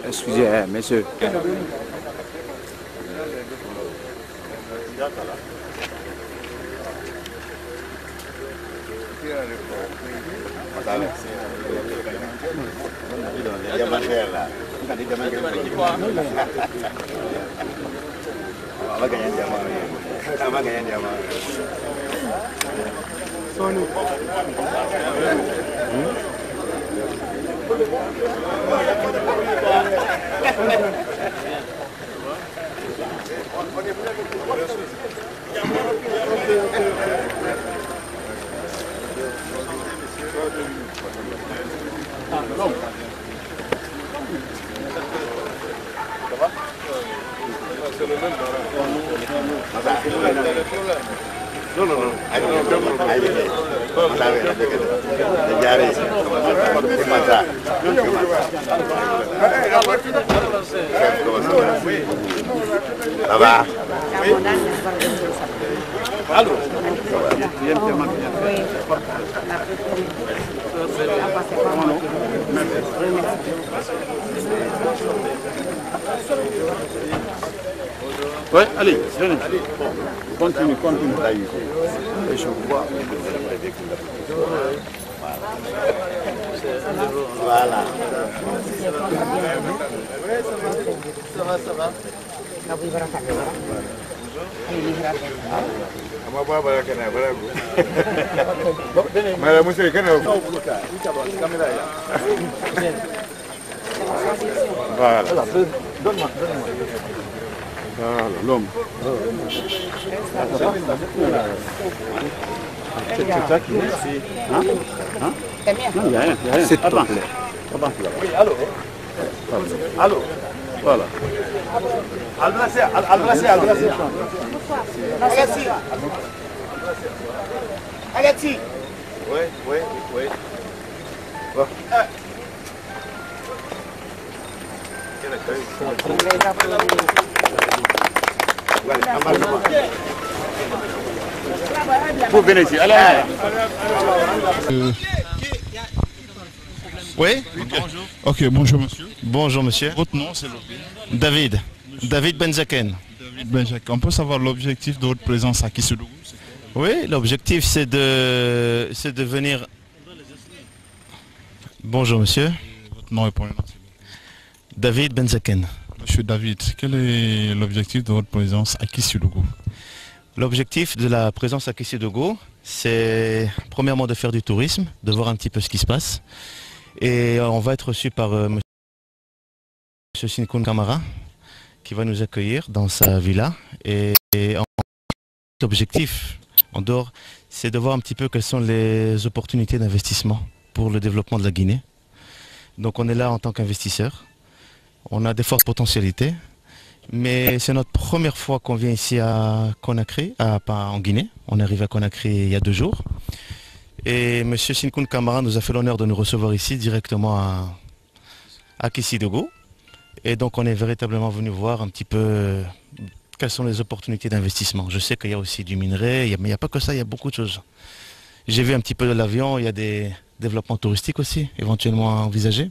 Excusez, monsieur. Ça va? Allô? Ouais, allez, venez. Continue. Et je vous vois. Voilà. Ça va. Voilà. Donne-moi. Voilà, l'homme. C'est ça qui est ici. Hein? Non, il n'y a rien. Attends. Oui, allô? Allô? Voilà. Alexis. Oui. Bon. Vous venez ici, allez. Oui. Bonjour. Ok, bonjour monsieur. Bonjour monsieur. Votre nom c'est David Benzaken. David Benzaken. On peut savoir l'objectif de votre présence à Kissoudou? Oui, l'objectif c'est de venir... Bonjour monsieur. Votre nom et prénom? David Benzaken. Monsieur David, quel est l'objectif de votre présence à Kissoudou? L'objectif de la présence à Kissoudou, c'est premièrement de faire du tourisme, de voir un petit peu ce qui se passe. Et on va être reçu par monsieur Sinkun Kamara, qui va nous accueillir dans sa villa. Et l'objectif, en dehors, c'est de voir un petit peu quelles sont les opportunités d'investissement pour le développement de la Guinée. Donc on est là en tant qu'investisseur. On a des fortes potentialités. Mais c'est notre première fois qu'on vient ici à Conakry, en Guinée. On est arrivé à Conakry il y a 2 jours. Et M. Sinkun Kamara nous a fait l'honneur de nous recevoir ici directement à Kissoudou. Et donc on est véritablement venu voir un petit peu quelles sont les opportunités d'investissement. Je sais qu'il y a aussi du minerai, mais il n'y a pas que ça, il y a beaucoup de choses. J'ai vu un petit peu de l'avion, il y a des développements touristiques aussi, éventuellement envisagés.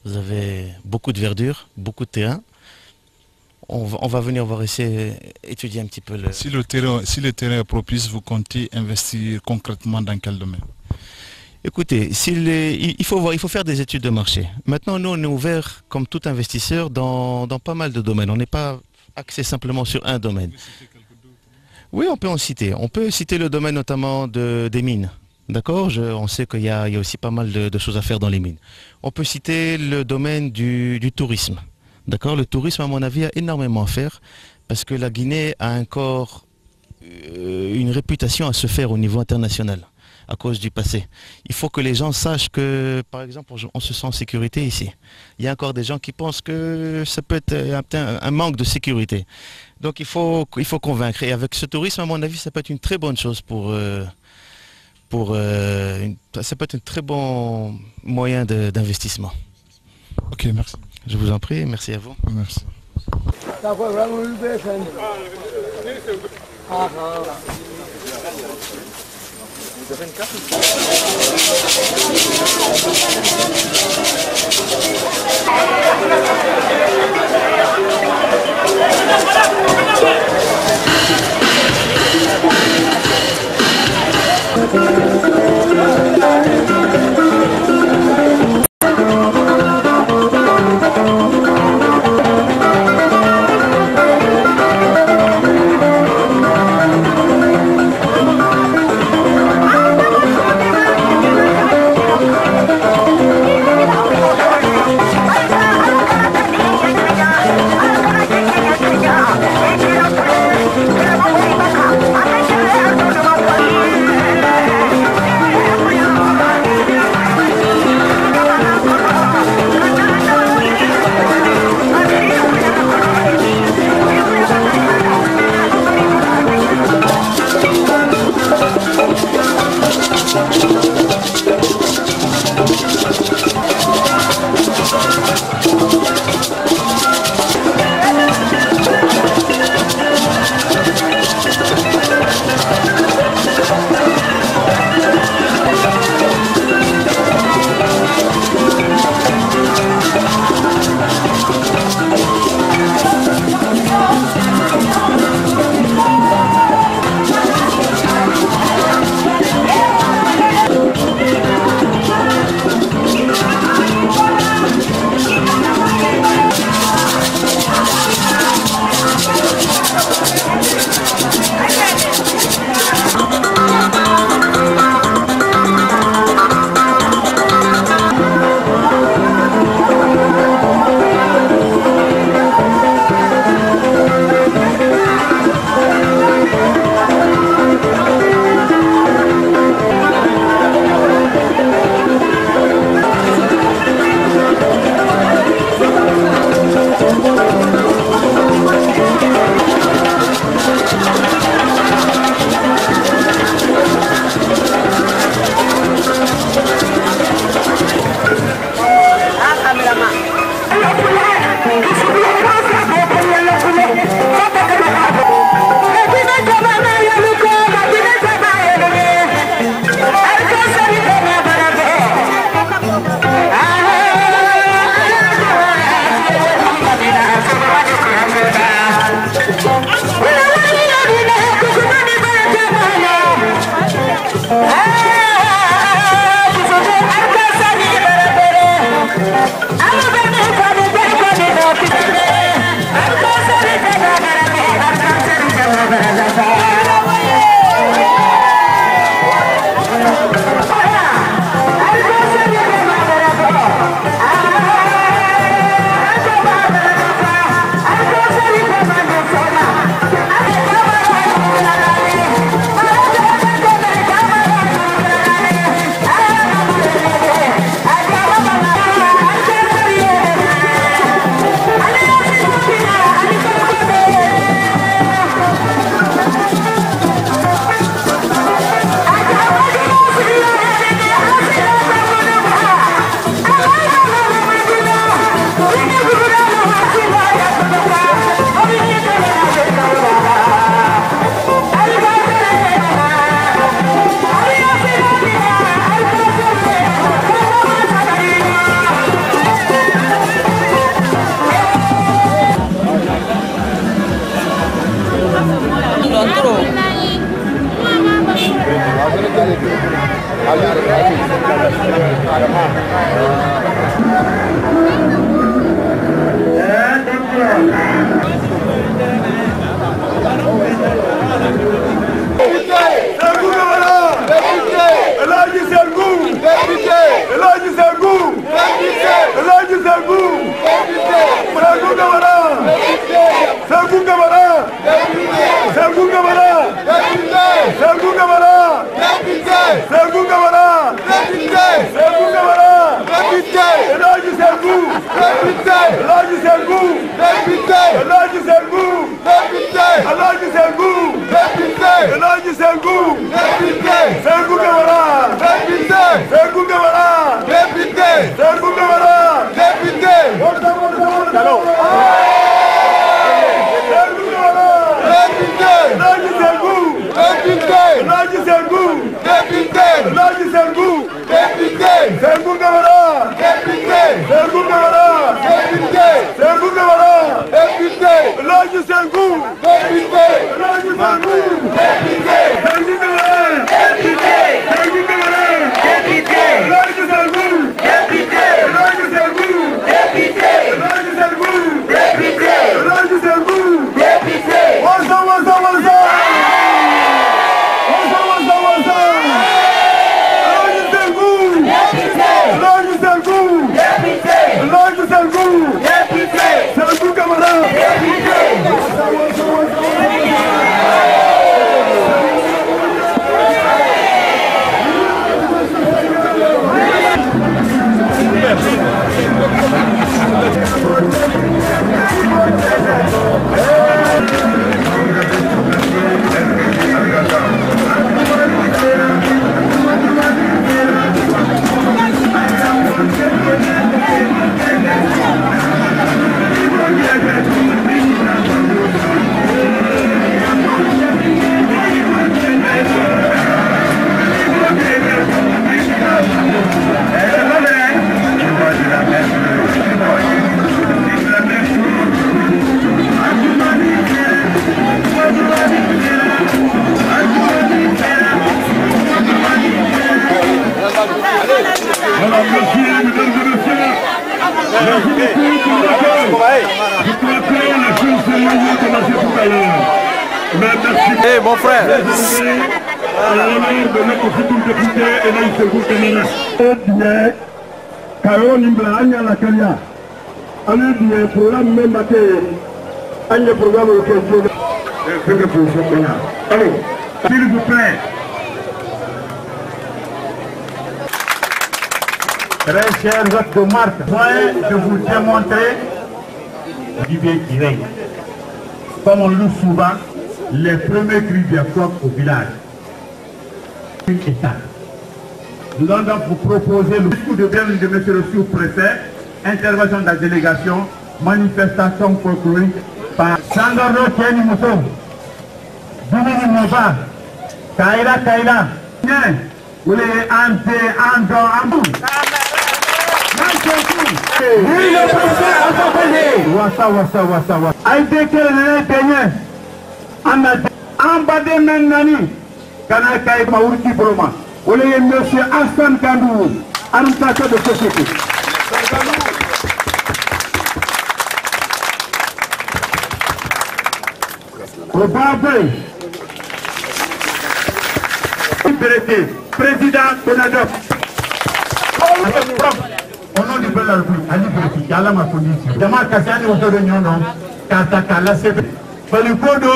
Vous avez beaucoup de verdure, beaucoup de terrain. On va venir voir ici, étudier un petit peu le... Si le terrain est propice, vous comptez investir concrètement dans quel domaine? Écoutez, il faut faire des études de marché. Maintenant, nous, on est ouvert, comme tout investisseur, dans pas mal de domaines. On n'est pas axé simplement sur un domaine. Oui, on peut en citer. On peut citer le domaine notamment des mines. D'accord? On sait qu'il y a aussi pas mal de choses à faire dans les mines. On peut citer le domaine du tourisme. D'accord? Le tourisme, à mon avis, a énormément à faire parce que la Guinée a encore une réputation à se faire au niveau international à cause du passé. Il faut que les gens sachent que, par exemple, on se sent en sécurité ici. Il y a encore des gens qui pensent que ça peut être un manque de sécurité. Donc il faut convaincre. Et avec ce tourisme, à mon avis, ça peut être une très bonne chose ça peut être un très bon moyen d'investissement. Ok, merci. Je vous en prie, merci à vous. Merci. Sékou Camara Alhaji Sergou, député. Sergou Camara, député. Sergou Camara, député. Sergou Camara, député. Alhaji Sergou, député. Alhaji Sergou, député. Sergou Camara, député. Sergou Camara, député. Alhaji Sergou, député. Alhaji Sergou, député. Alhaji Sergou, député. Alhaji Sergou, député. Wasa wasa wasa. Hey, mon frère. S'il vous plaît. Très chers hôtes de marque, je vous démontrer l'idée qui règne. Comme on loue souvent, les premiers cris de coq au village. Une étape. Nous allons donc vous proposer le discours de bienvenue de M. le sous-préfet, intervention de la délégation, manifestation folklorique par Sangardo Kenny Mousso, Doumini Mouba, Kaila Kaila, vous les Ante, Ando, Ambou. Oui, le préfet accompagné. Wassa, wassa, wassa, wassa. Aïté que le Kenyan, Ambade Menani, Kana Kaï Maourki Broma. Vous les monsieur Hassan Kandou, administrateur de société. Au Babé, président Bonadop. Au nom du peuple de la République, Ali Breki, Yala Makonisi, Jamal Kassani, au de l'Union, Kataka, la CB, Falikodo,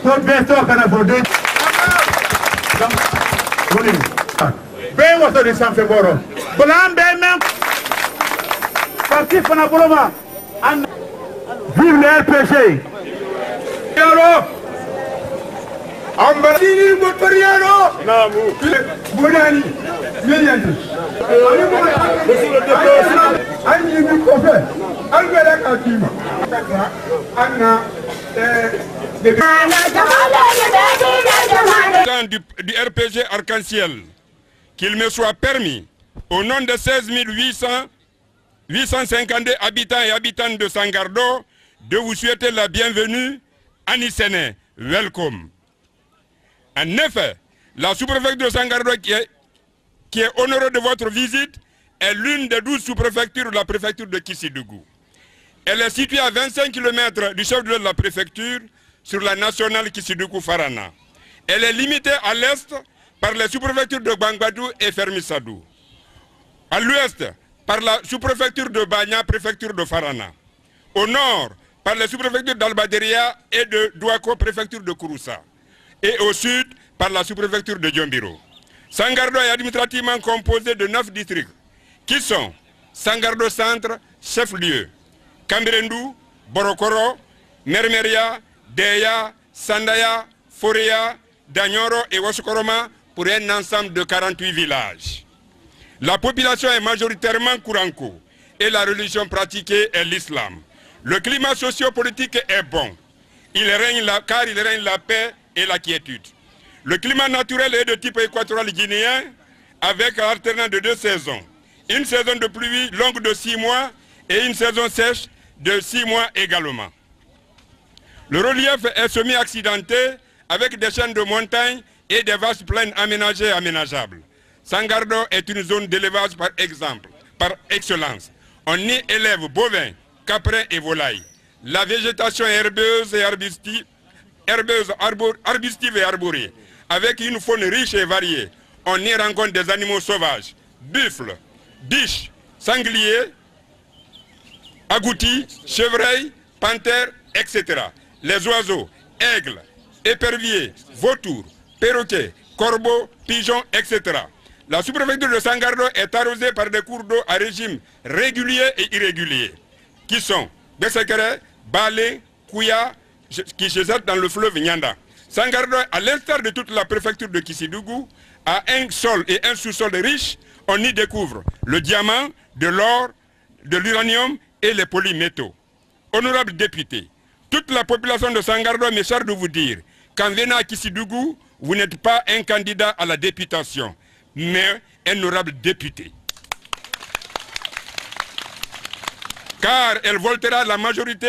Tobeto, Kanabode. Ben, what are the Sanfeboro? Bolam, Ben, Parti Fanaboloma, vive le RPG. Ambasini Motoriano, Bourani, Millions. Du RPG Arc-en-Ciel, qu'il me soit permis, au nom de 16 852 habitants et habitantes de Sangardo, de vous souhaiter la bienvenue à Nissene. Welcome. En effet, la sous-préfecture de Sangardo qui est honorée de votre visite est l'une des 12 sous-préfectures de la préfecture de Kissidougou. Elle est située à 25 km du chef-lieu de la préfecture sur la nationale Kissidougou-Farana. Elle est limitée à l'est par les sous-préfectures de Bangbadou et Fermissadou. À l'ouest, par la sous-préfecture de Bagna, préfecture de Farana. Au nord, par les sous-préfectures d'Albaderia et de Douako, préfecture de Kouroussa. Et au sud, par la sous-préfecture de Djombiro. Sangardo est administrativement composé de 9 districts, qui sont Sangardo Centre, chef-lieu, Cambirendou, Borokoro, Mermeria, Deya, Sandaya, Forea, Danyoro et Wassokoroma, pour un ensemble de 48 villages. La population est majoritairement Kouranko et la religion pratiquée est l'islam. Le climat socio-politique est bon, car il règne la paix et la quiétude. Le climat naturel est de type équatorial guinéen avec alternance de 2 saisons. Une saison de pluie longue de 6 mois et une saison sèche de 6 mois également. Le relief est semi-accidenté avec des chaînes de montagnes et des vastes plaines aménagées et aménageables. Sangardo est une zone d'élevage par excellence. On y élève bovins, caprins et volailles. La végétation est herbeuse et arbustive et arborée, avec une faune riche et variée. On y rencontre des animaux sauvages, buffles, biches, sangliers, agoutis, chevreuils, panthères, etc. Les oiseaux, aigles, éperviers, vautours, perroquets, corbeaux, pigeons, etc. La sous-préfecture de Sangardo est arrosée par des cours d'eau à régime régulier et irrégulier, qui sont Bessekere, Balé, Kouya, qui se jettent dans le fleuve Nyanda. Sangardo, à l'instar de toute la préfecture de Kissidougou, a un sol et un sous-sol riches. On y découvre le diamant, de l'or, de l'uranium et les polymétaux. Honorables députés, toute la population de Sangardo me charge de vous dire qu'en venant à Kissidougou, vous n'êtes pas un candidat à la députation, mais un honorable député. Car elle voltera la majorité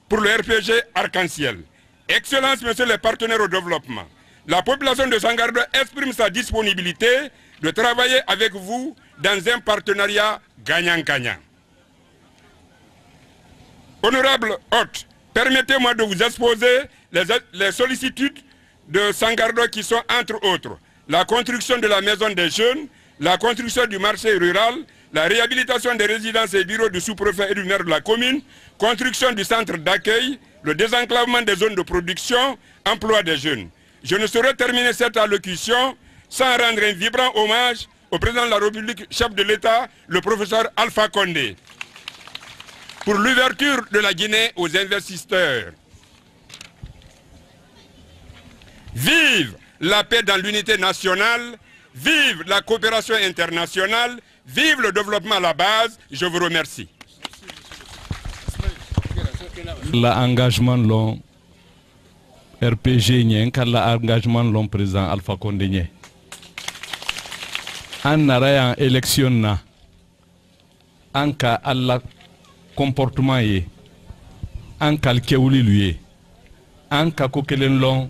pour le RPG Arc-en-Ciel. Excellence, messieurs les partenaires au développement, la population de Sangardo exprime sa disponibilité de travailler avec vous dans un partenariat gagnant-gagnant. Honorable hôte, permettez-moi de vous exposer les sollicitudes de Sangardo qui sont entre autres la construction de la maison des jeunes, la construction du marché rural, la réhabilitation des résidences et bureaux du sous-préfet et du maire de la commune, construction du centre d'accueil, le désenclavement des zones de production, emploi des jeunes. Je ne saurais terminer cette allocution sans rendre un vibrant hommage au président de la République, chef de l'État, le professeur Alpha Condé, pour l'ouverture de la Guinée aux investisseurs. Vive la paix dans l'unité nationale, vive la coopération internationale, vive le développement à la base. Je vous remercie. L'engagement long RPG nyen kala engagement long président Alpha Condé nye. An narayan élection na anka alla comportement ye anka kewuli luye anka ko kelen long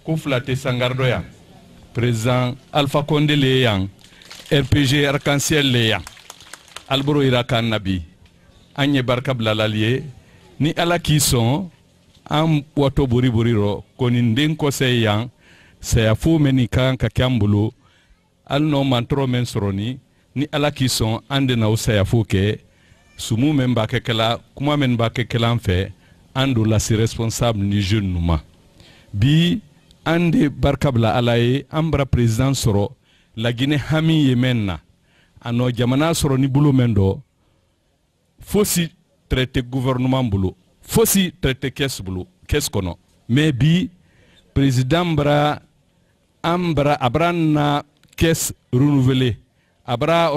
ko flaté Sangardo ya président Alpha Condé le yang RPG Arc-en-Ciel le yang alboro irakan nabi anye barka blalalie ni ala ki son am wato buri ro koni ndin ko se yang se afu meni kan ka kambulo al no mantro men soroni ni ala ki son ande na se afu ke sumu men ba ke kala kuma men ba ke kala fe andu la si responsable ni jeune numa bi ande barkabla alaye ambra président soro la Guinée hami yemenna ano jamana soro ni bulu mendo fosi traité gouvernement bulu fosi traité caisse bulu caisse kono mais bi président ambra abra caisse renouvelée abra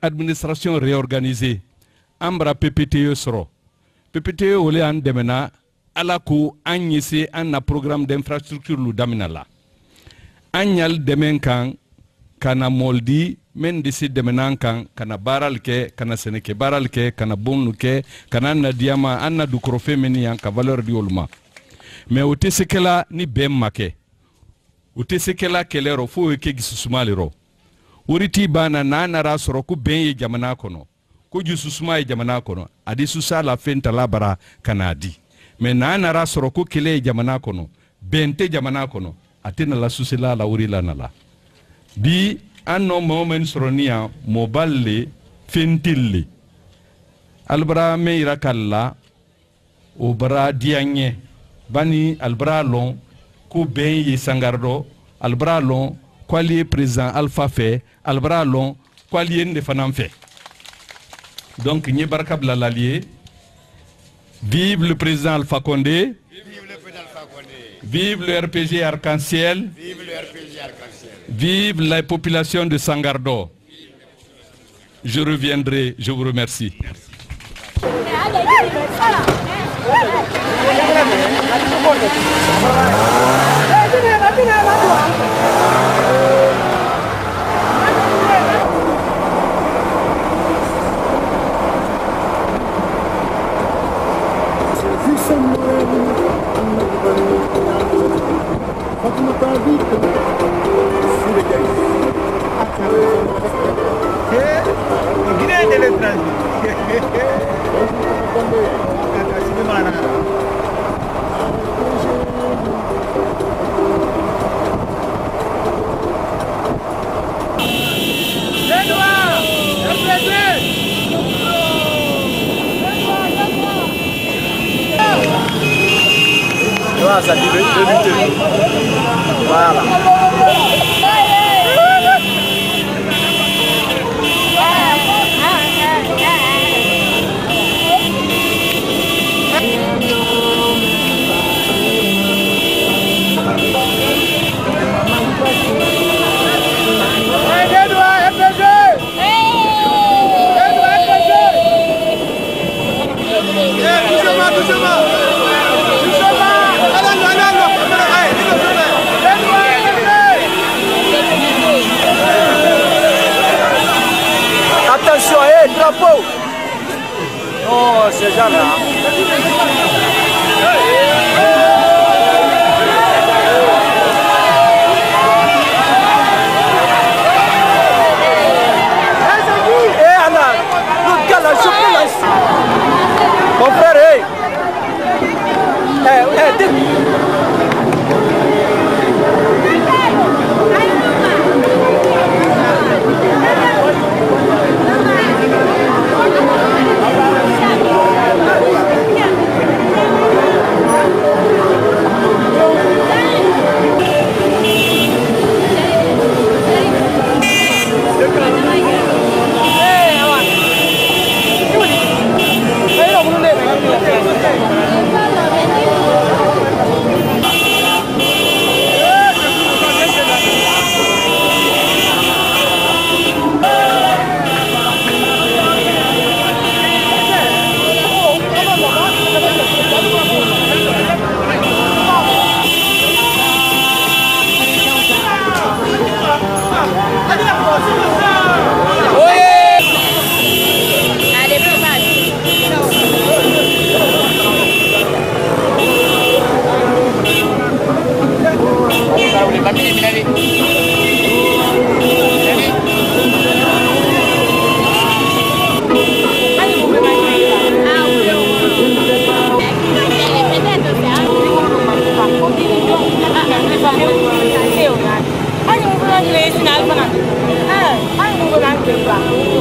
administration réorganisée ambra PPTE soro PPTE ole an demena alaku anyese anna programme d'infrastructure lu daminala anyal demen kan kana moldi men disi demenan kan kana baral ke kana seneke baral ke kana bonu ke kana na diama anna du krofe meni yan ka valeur di olma mais utesekela ni bemmake utesekela kelero fo ke gisusumaliro uriti bana nana rasoro ku benye jamana kono ko gisusuma e jamana kono adi susala fenta labara kanadi mais nana rasoro ku kele jamana kono bente jamana kono atena la susila la urila nala bi anno moment soronia moballe fentille albra meira kala o bra dianye bani albra lon ko ben yi Sangardo albra lon kwali président Alpha fait albra lon kwali nde fanam fait donc ñi barkab la l'allié vive le président Alpha Condé, vive le RPG Arc-en-Ciel, vive la population de Sangardo. Je reviendrai, je vous remercie. Merci. Guinée de l'étranger. Voilà, ça dit 2 minutes. Voilà. Attention, drapeau. Oh, ces gens-là. Mon frère,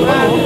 Anh